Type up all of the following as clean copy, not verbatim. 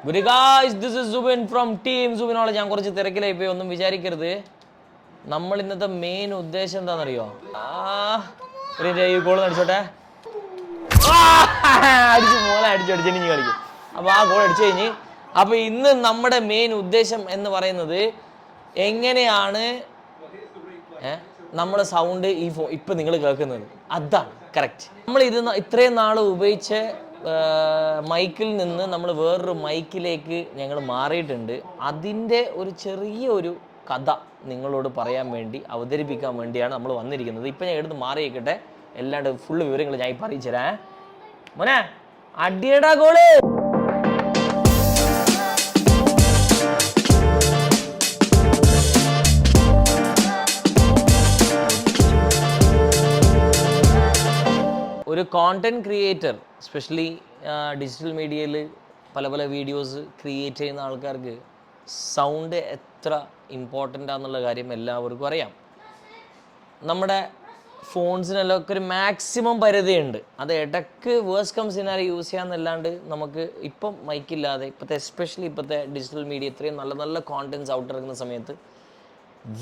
Good guys, this is Zubin from Team Zubinola. ഞാൻ കുറച്ച് തിരക്കിലായി പോയി, ഒന്നും വിചാരിക്കരുത്. നമ്മൾ ഇന്നത്തെ മെയിൻ ഉദ്ദേശം എന്താണെന്നറിയോ? ഒരു ഗോൾ അടിച്ചോട്ടെ. അടിച്ചു ഇനി കളിക്കും. അപ്പോൾ ആ ഗോൾ അടിച്ചു കഴിഞ്ഞ് അപ്പോൾ ഇന്ന് നമ്മുടെ മെയിൻ ഉദ്ദേശം എന്ന് പറയുന്നത് എങ്ങനെയാണ് നമ്മുടെ സൗണ്ട് ഇപ്പം നിങ്ങൾ കേൾക്കുന്നത്. അതാണ് കറക്റ്റ്. നമ്മൾ ഇത് ഇത്രയും നാൾ ഉപയോഗിച്ച മൈക്കിൽ നിന്ന് നമ്മൾ വേറൊരു മൈക്കിലേക്ക് ഞങ്ങൾ മാറിയിട്ടുണ്ട്. അതിൻ്റെ ഒരു ചെറിയൊരു കഥ നിങ്ങളോട് പറയാൻ വേണ്ടി, അവതരിപ്പിക്കാൻ വേണ്ടിയാണ് നമ്മൾ വന്നിരിക്കുന്നത്. ഇപ്പം ഞാൻ എടുത്ത് മാറിയേക്കട്ടെ, എല്ലാവരുടെ ഫുള്ള് വിവരങ്ങൾ ഞാൻ ഇപ്പം അറിയിച്ചു തരാം. മോനെ അടിയടാ ഗോള്. ഒരു കോണ്ടന്റ് ക്രിയേറ്റർ, എസ്പെഷ്യലി ഡിജിറ്റൽ മീഡിയയിൽ പല പല വീഡിയോസ് ക്രിയേറ്റ് ചെയ്യുന്ന ആൾക്കാർക്ക് സൗണ്ട് എത്ര ഇമ്പോർട്ടൻ്റ് ആണെന്നുള്ള കാര്യം എല്ലാവർക്കും അറിയാം. നമ്മുടെ ഫോൺസിനെല്ലാം ഒരു മാക്സിമം പരിധിയുണ്ട്. അത് ഇടയ്ക്ക് വേഴ്സ് കം സിനാരി യൂസ് ചെയ്യാമെന്നല്ലാണ്ട് നമുക്ക് ഇപ്പം മൈക്കില്ലാതെ എസ്പെഷ്യലി ഇപ്പോഴത്തെ ഡിജിറ്റൽ മീഡിയ ഇത്രയും നല്ല നല്ല കോണ്ടൻറ്റ്സ് ഔട്ടിറങ്ങുന്ന സമയത്ത്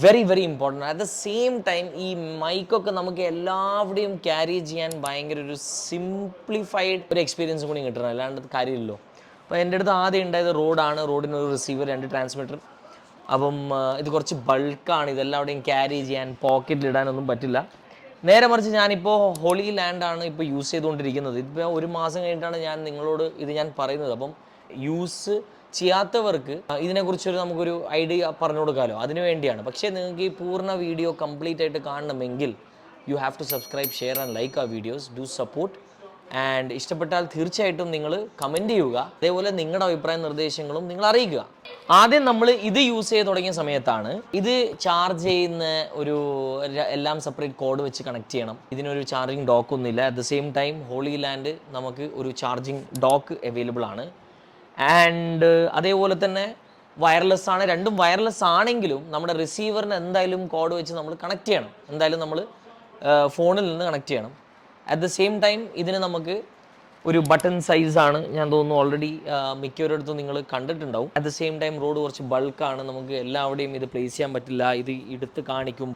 very very important. At the same time ഈ മൈക്കൊക്കെ നമുക്ക് എല്ലാവരുടെയും ക്യാരി ചെയ്യാൻ ഭയങ്കര ഒരു സിംപ്ലിഫൈഡ് ഒരു എക്സ്പീരിയൻസ് കൂടി കിട്ടണം, അല്ലാണ്ട് കാര്യമില്ലല്ലോ. അപ്പോൾ എൻ്റെ അടുത്ത് ആദ്യം ഉണ്ടായത് റോഡാണ്. റോഡിനൊരു റിസീവർ, 2 ട്രാൻസ്മിറ്റർ. അപ്പം ഇത് കുറച്ച് ബൾക്കാണ്, ഇതെല്ലാവരുടെയും ക്യാരി ചെയ്യാൻ പോക്കറ്റിലിടാനൊന്നും പറ്റില്ല. നേരെ മറിച്ച് ഞാനിപ്പോൾ ഹോളി ലാൻഡാണ് ഇപ്പോൾ യൂസ് ചെയ്തുകൊണ്ടിരിക്കുന്നത്. ഇതിപ്പോൾ 1 മാസം കഴിഞ്ഞിട്ടാണ് നിങ്ങളോട് ഇത് ഞാൻ പറയുന്നത്. അപ്പം യൂസ് ചെയ്യാത്തവർക്ക് ഇതിനെക്കുറിച്ചൊരു നമുക്കൊരു ഐഡിയ പറഞ്ഞു കൊടുക്കാമല്ലോ, അതിനു വേണ്ടിയാണ്. പക്ഷേ നിങ്ങൾക്ക് ഈ പൂർണ്ണ വീഡിയോ കംപ്ലീറ്റ് ആയിട്ട് കാണണമെങ്കിൽ you have to subscribe, share and like ആ വീഡിയോസ്. Do support. ആൻഡ് ഇഷ്ടപ്പെട്ടാൽ തീർച്ചയായിട്ടും നിങ്ങൾ കമൻറ്റ് ചെയ്യുക. അതേപോലെ നിങ്ങളുടെ അഭിപ്രായ നിർദ്ദേശങ്ങളും നിങ്ങൾ അറിയിക്കുക. ആദ്യം നമ്മൾ ഇത് യൂസ് ചെയ്ത് തുടങ്ങിയ സമയത്താണ് ഇത് ചാർജ് ചെയ്യുന്ന ഒരു എല്ലാം സെപ്പറേറ്റ് കോഡ് വെച്ച് കണക്ട് ചെയ്യണം. ഇതിനൊരു ചാർജിങ് ഡോക്ക് ഒന്നുമില്ല. At the same time Hollyland നമുക്ക് ഒരു ചാർജിങ് ഡോക്ക് അവൈലബിൾ ആണ്. ആൻഡ് അതേപോലെ തന്നെ വയർലെസ് ആണ്. രണ്ടും വയർലെസ് ആണെങ്കിലും നമ്മുടെ റിസീവറിന് എന്തായാലും കോഡ് വെച്ച് നമ്മൾ കണക്ട് ചെയ്യണം. എന്തായാലും നമ്മൾ ഫോണിൽ നിന്ന് കണക്ട് ചെയ്യണം. അറ്റ് ദ സെയിം ടൈം ഇതിന് നമുക്ക് ഒരു ബട്ടൺ സൈസാണ്. ഞാൻ തോന്നുന്നു ഓൾറെഡി മിക്കവരിടത്തും നിങ്ങൾ കണ്ടിട്ടുണ്ടാവും. At the same time road കുറച്ച് ബൾക്കാണ്, നമുക്ക് എല്ലാവിടെയും ഇത് പ്ലേസ് ചെയ്യാൻ പറ്റില്ല, ഇത് എടുത്ത് കാണിക്കും,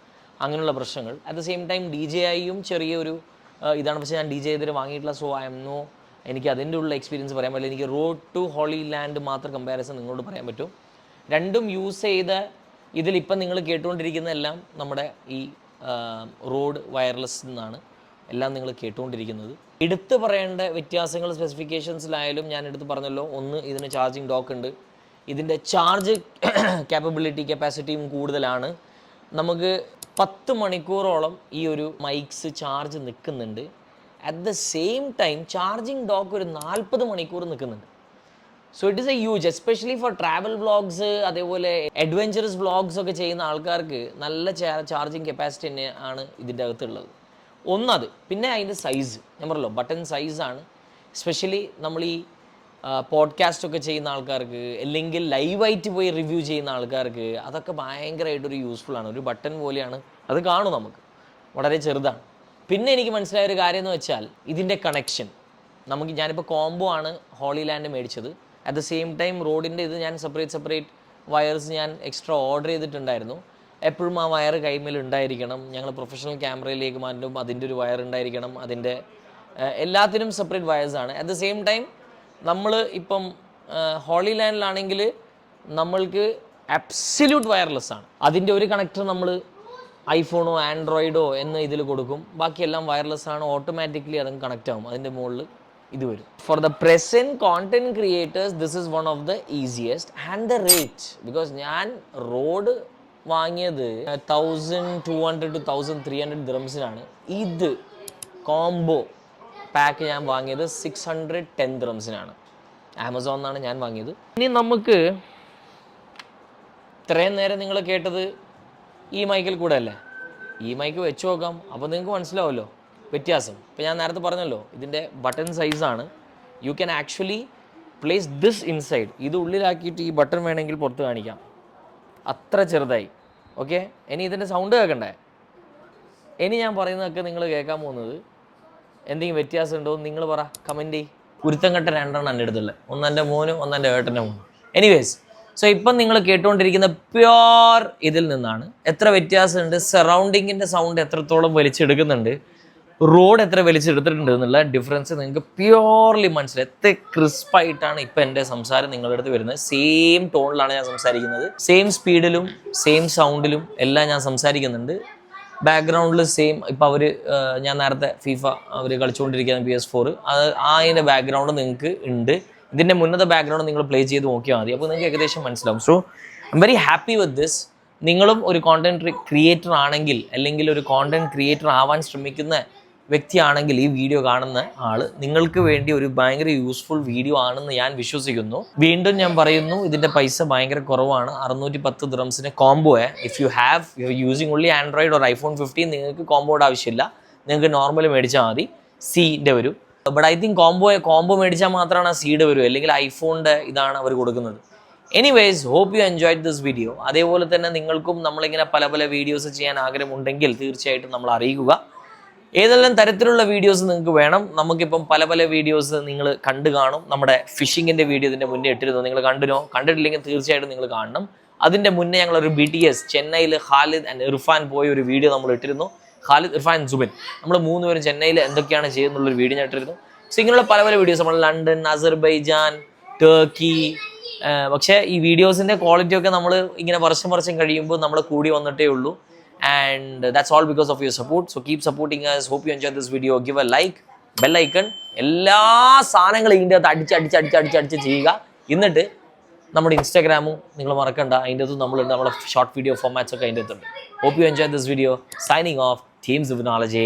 അങ്ങനെയുള്ള പ്രശ്നങ്ങൾ. അറ്റ് ദ സെയിം ടൈം DJIയും ചെറിയൊരു ഇതാണ്. പക്ഷേ ഞാൻ DJI ഇതുവരെ വാങ്ങിയിട്ടില്ല. സോ എനിക്ക് അതിൻ്റെ ഉള്ള എക്സ്പീരിയൻസ് പറയാൻ പറ്റില്ല. എനിക്ക് റോഡ് ടു ഹോളി ലാൻഡ് മാത്രം കമ്പാരിസൺ നിങ്ങളോട് പറയാൻ പറ്റും. രണ്ടും യൂസ് ചെയ്ത ഇതിലിപ്പം നിങ്ങൾ കേട്ടുകൊണ്ടിരിക്കുന്നതെല്ലാം നമ്മുടെ ഈ റോഡ് വയർലെസ് എന്നാണ് എല്ലാം നിങ്ങൾ കേട്ടുകൊണ്ടിരിക്കുന്നത്. എടുത്ത് പറയേണ്ട വ്യത്യാസങ്ങൾ സ്പെസിഫിക്കേഷൻസിലായാലും ഞാൻ എടുത്ത് പറഞ്ഞല്ലോ. ഒന്ന്, ഇതിന് ചാർജിങ് ഡോക്ക് ഉണ്ട്. ഇതിൻ്റെ ചാർജ് കപ്പാസിറ്റിയും കൂടുതലാണ്. നമുക്ക് 10 മണിക്കൂറോളം ഈ ഒരു മൈക്സ് ചാർജ് നിൽക്കുന്നുണ്ട്. At the same time charging dock ഒരു 40 മണിക്കൂർ നിൽക്കുന്നുണ്ട്. So it is A huge, especially for travel vlogs, അതേപോലെ അഡ്വഞ്ചറസ് വ്ളോഗ്സ് ഒക്കെ ചെയ്യുന്ന ആൾക്കാർക്ക് നല്ല ചാർജിങ് കപ്പാസിറ്റി തന്നെ ആണ് ഇതിൻ്റെ അകത്തുള്ളത്. ഒന്നത്. പിന്നെ അതിൻ്റെ സൈസ് ഞാൻ പറഞ്ഞല്ലോ, ബട്ടൺ സൈസാണ്. എസ്പെഷ്യലി നമ്മൾ ഈ പോഡ്കാസ്റ്റൊക്കെ ചെയ്യുന്ന ആൾക്കാർക്ക്, അല്ലെങ്കിൽ ലൈവായിട്ട് പോയി റിവ്യൂ ചെയ്യുന്ന ആൾക്കാർക്ക് അതൊക്കെ ഭയങ്കരമായിട്ടൊരു യൂസ്ഫുൾ ആണ്. ഒരു ബട്ടൺ പോലെയാണ് അത്, കാണും നമുക്ക്, വളരെ ചെറുതാണ്. പിന്നെ എനിക്ക് മനസ്സിലായ ഒരു കാര്യം എന്ന് വെച്ചാൽ ഇതിൻ്റെ കണക്ഷൻ. ഞാനിപ്പോൾ കോംബോ ആണ് ഹോളി ലാൻഡ് മേടിച്ചത്. അറ്റ് ദ സെയിം ടൈം റോഡിൻ്റെ ഇത് ഞാൻ സെപ്പറേറ്റ് വയർസ് ഞാൻ എക്സ്ട്രാ ഓർഡർ ചെയ്തിട്ടുണ്ടായിരുന്നു. എപ്പോഴും ആ വയർ കൈമേൽ ഉണ്ടായിരിക്കണം. ഞങ്ങൾ പ്രൊഫഷണൽ ക്യാമറയിലേക്ക് മാറ്റും, അതിൻ്റെ ഒരു വയർ ഉണ്ടായിരിക്കണം. അതിൻ്റെ എല്ലാത്തിനും സെപ്പറേറ്റ് വയേഴ്സാണ്. അറ്റ് ദ സെയിം ടൈം നമ്മൾ ഇപ്പം ഹോളി ലാൻഡിലാണെങ്കിൽ നമ്മൾക്ക് അബ്സല്യൂട്ട് വയർലെസ് ആണ്. അതിൻ്റെ ഒരു കണക്ടർ നമ്മൾ ഐഫോണോ ആൻഡ്രോയിഡോ എന്ന് ഇതിൽ കൊടുക്കും. ബാക്കിയെല്ലാം വയർലെസ് ആണ്. ഓട്ടോമാറ്റിക്കലി അതും കണക്റ്റ് ആകും. അതിൻ്റെ മുകളിൽ ഇത് വരും. For the present content creators this is one of the easiest and the rate. Because ഞാൻ റോഡ് വാങ്ങിയത് 1200 to 1300 ദിറംസിനാണ്. ഇത് കോംബോ പാക്ക് ഞാൻ വാങ്ങിയത് 610 ദിറംസിനാണ്. ആമസോണിൽ ഞാൻ വാങ്ങിയത്. ഇനി നമുക്ക് ഇത്രയും നേരം നിങ്ങൾ കേട്ടത് ഈ മൈക്കിൽ കൂടെ അല്ലേ, ഈ മൈക്ക് വെച്ച് നോക്കാം. അപ്പോൾ നിങ്ങൾക്ക് മനസ്സിലാവുമല്ലോ വ്യത്യാസം. ഇപ്പോൾ ഞാൻ നേരത്തെ പറഞ്ഞല്ലോ, ഇതിൻ്റെ ബട്ടൺ സൈസാണ്. You can actually place this inside. ഇത് ഉള്ളിലാക്കിയിട്ട് ഈ ബട്ടൺ വേണമെങ്കിൽ പുറത്ത് കാണിക്കാം, അത്ര ചെറുതായി. ഓക്കെ, ഇനി ഇതിൻ്റെ സൗണ്ട് കേൾക്കണ്ടേ? ഇനി ഞാൻ പറയുന്നതൊക്കെ നിങ്ങൾ കേൾക്കാൻ പോകുന്നത് എന്തെങ്കിലും വ്യത്യാസം ഉണ്ടോ എന്ന് നിങ്ങൾ പറ, കമൻറ്റ് ചെയ്യ്. കുരുത്തം കെട്ട രണ്ടെണ്ണം എൻ്റെ അടുത്തുള്ളത്. ഒന്ന് എൻ്റെ മോനും ഒന്ന് എൻ്റെ ഏട്ടൻ്റെ മോനും. എനിവേസ്, സോ ഇപ്പം നിങ്ങൾ കേട്ടുകൊണ്ടിരിക്കുന്ന പ്യോർ ഇതിൽ നിന്നാണ്. എത്ര വ്യത്യാസമുണ്ട്, സറൗണ്ടിങ്ങിൻ്റെ സൗണ്ട് എത്രത്തോളം വലിച്ചെടുക്കുന്നുണ്ട്, റോഡ് എത്ര വലിച്ചെടുത്തിട്ടുണ്ട് എന്നുള്ള ഡിഫറൻസ് നിങ്ങൾക്ക് പ്യോർലി മനസ്സിലായി. എത്ര ക്രിസ്പായിട്ടാണ് ഇപ്പം എൻ്റെ സംസാരം നിങ്ങളുടെ അടുത്ത് വരുന്നത്. സെയിം ടോണിലാണ് ഞാൻ സംസാരിക്കുന്നത്, സെയിം സ്പീഡിലും സെയിം സൗണ്ടിലും എല്ലാം ഞാൻ സംസാരിക്കുന്നുണ്ട്. ബാക്ക്ഗ്രൗണ്ടിൽ സെയിം. ഇപ്പോൾ അവർ ഞാൻ നേരത്തെ ഫീഫ അവർ കളിച്ചുകൊണ്ടിരിക്കുന്ന PS4 അതിൻ്റെ ബാക്ക്ഗ്രൗണ്ട് നിങ്ങൾക്ക് ഉണ്ട്. ഇതിൻ്റെ മുന്നത്തെ ബാക്ക്ഗ്രൗണ്ട് നിങ്ങൾ പ്ലേ ചെയ്ത് നോക്കിയാൽ മതി. അപ്പോൾ നിങ്ങൾക്ക് ഏകദേശം മനസ്സിലാവും. So I am very happy with this. നിങ്ങളും ഒരു കോണ്ടന്റ് ക്രിയേറ്റർ ആണെങ്കിൽ, അല്ലെങ്കിൽ ഒരു കോണ്ടന്റ് ക്രിയേറ്റർ ആവാൻ ശ്രമിക്കുന്ന വ്യക്തിയാണെങ്കിൽ, ഈ വീഡിയോ കാണുന്ന ആൾ നിങ്ങൾക്ക് വേണ്ടി ഒരു ഭയങ്കര യൂസ്ഫുൾ വീഡിയോ ആണെന്ന് ഞാൻ വിശ്വസിക്കുന്നു. വീണ്ടും ഞാൻ പറയുന്നു, ഇതിൻ്റെ പൈസ ഭയങ്കര കുറവാണ്. 610 ദിറംസിന് combo. If you using only Android or iPhone 15 നിങ്ങൾക്ക് കോംബോയുടെ ആവശ്യമില്ല. നിങ്ങൾക്ക് നോർമൽ മേടിച്ചാൽ മതി. സീൻ്റെ വരും. ബട്ട് ഐ തിങ്ക് കോംബോ മേടിച്ചാൽ മാത്രമാണ് ആ സീഡ് വരും, അല്ലെങ്കിൽ ഐഫോണിൻ്റെ ഇതാണ് അവർ കൊടുക്കുന്നത്. Anyways, hope you enjoyed this video. അതേപോലെ തന്നെ നിങ്ങൾക്കും നമ്മളിങ്ങനെ പല പല വീഡിയോസ് ചെയ്യാൻ ആഗ്രഹമുണ്ടെങ്കിൽ തീർച്ചയായിട്ടും നമ്മൾ അറിയിക്കുക. ഏതെല്ലാം തരത്തിലുള്ള വീഡിയോസ് നിങ്ങൾക്ക് വേണം. നമുക്കിപ്പം പല പല വീഡിയോസ് നിങ്ങൾ കണ്ടു കാണും. നമ്മുടെ ഫിഷിങ്ങിൻ്റെ വീഡിയോ ഇതിൻ്റെ മുന്നേ ഇട്ടിരുന്നു. നിങ്ങൾ കണ്ടിട്ടില്ലെങ്കിൽ തീർച്ചയായിട്ടും നിങ്ങൾ കാണണം. അതിൻ്റെ മുന്നേ ഞങ്ങളൊരു BTS ചെന്നൈയിൽ ഖാലിദ് ആൻഡ് ഇർഫാൻ പോയ ഒരു വീഡിയോ നമ്മൾ ഇട്ടിരുന്നു. ഖാലിദ്, ഇർഫാൻ, സുബിൻ, നമ്മൾ 3 പേരും ചെന്നൈയിൽ എന്തൊക്കെയാണ് ചെയ്യുന്നുള്ളൊരു വീഡിയോ ഞാൻ ഇട്ടിരുന്നു. സോ ഇങ്ങനെയുള്ള പല പല വീഡിയോസ് നമ്മൾ ലണ്ടൻ, അസർബൈജാൻ, ടർക്കി. പക്ഷേ ഈ വീഡിയോസിൻ്റെ ക്വാളിറ്റി ഒക്കെ നമ്മൾ ഇങ്ങനെ വർഷം കഴിയുമ്പോൾ നമ്മൾ കൂടി വന്നിട്ടേ ഉള്ളൂ. And that's all because of your support. So keep supporting us. Hope you enjoyed this video. Give a like, bell icon. എല്ലാ സാധനങ്ങളും ഇതിൻ്റെ അകത്ത് അടിച്ച് ചെയ്യുക. എന്നിട്ട് നമ്മുടെ ഇൻസ്റ്റാഗ്രാമും നിങ്ങൾ മറക്കണ്ട, അതിൻ്റെ അകത്ത് നമ്മളുണ്ട്. നമ്മുടെ ഷോർട്ട് വീഡിയോ ഫോർമാറ്റ്സ് ഒക്കെ അതിൻ്റെ അകത്തുണ്ട്. Hope you enjoyed this video. Signing off. Teams of Knowledge.